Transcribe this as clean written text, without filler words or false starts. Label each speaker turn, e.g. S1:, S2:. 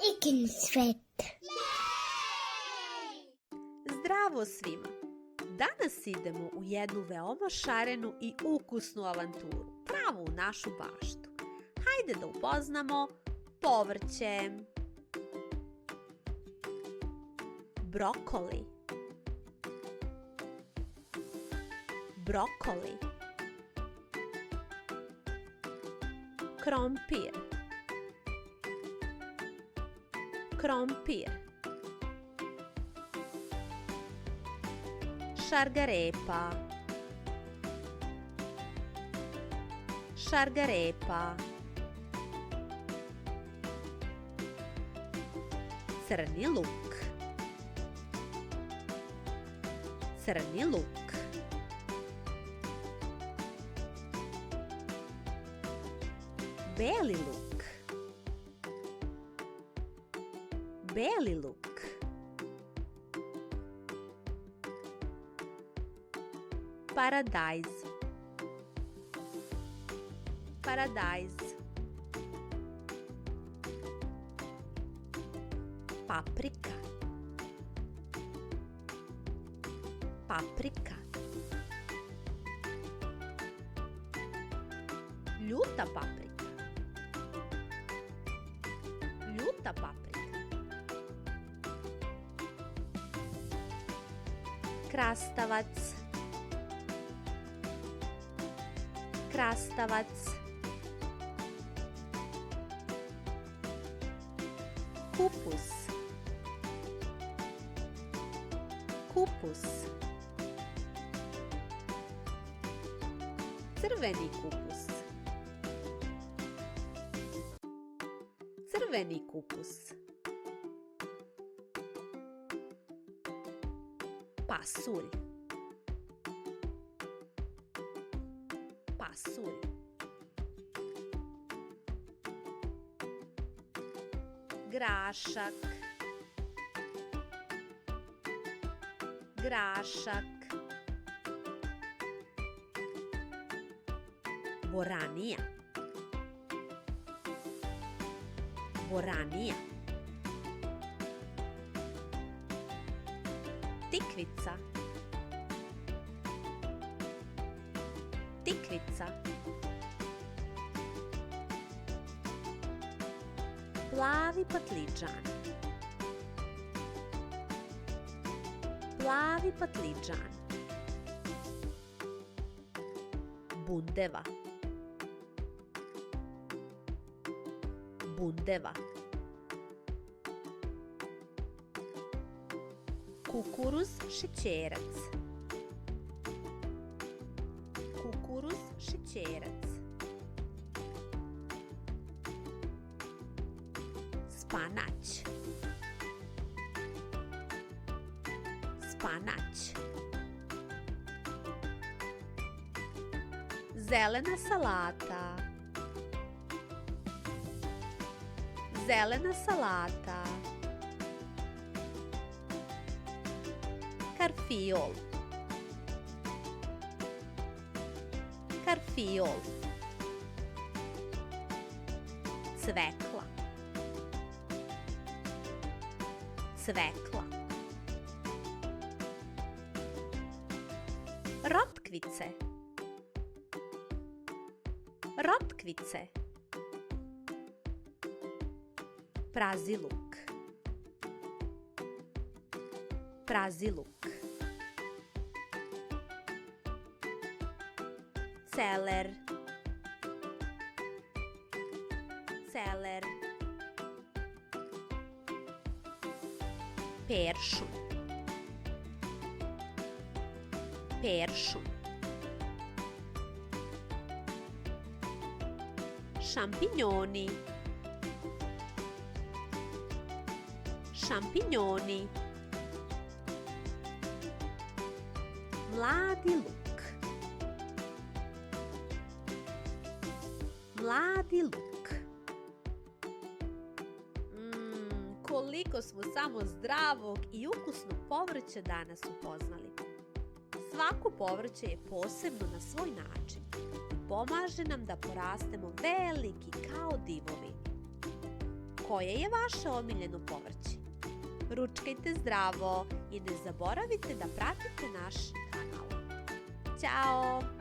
S1: Ikensvet.
S2: Zdravo svima! Danas idemo u jednu veoma šarenu i ukusnu avanturu, pravo u našu baštu. Hajde da upoznamo povrće. Brokoli. Brokoli. Krompir. Krompir. Šargarepa. Šargarepa. Crni luk. Crni luk. Beli luk. Beli luk. Paradajz. Paradajz. Paprika. Paprika. Ljuta paprika. Ljuta paprika. Krastavac. Krastavac. Kupus. Kupus. Crveni kupus. Crveni kupus. Pasulj. Pasulj. Grašak. Grašak. Boranija. Boranija. Tikvica. Tikvica. Plavi patliđan. Plavi patliđan. Bundeva. Bundeva. Kukuruz šećerac. Kukuruz šećerac. Spanać. Spanać. Zelena salata. Zelena salata. Karfiol. Karfiol. Cvekla. Cvekla. Rotkvice. Rotkvice. Praziluk. Praziluk. Celer. Celer. Peršun. Peršun. Šampinjoni. Šampinjoni. Mladi luk. Mladi luk. Koliko smo samo zdravog i ukusnog povrća danas upoznali. Svako povrće je posebno na svoj način i pomaže nam da porastemo veliki kao divovi. koje je vaše omiljeno povrće. Ručkajte zdravo i ne zaboravite da pratite naš kanal. Ćao!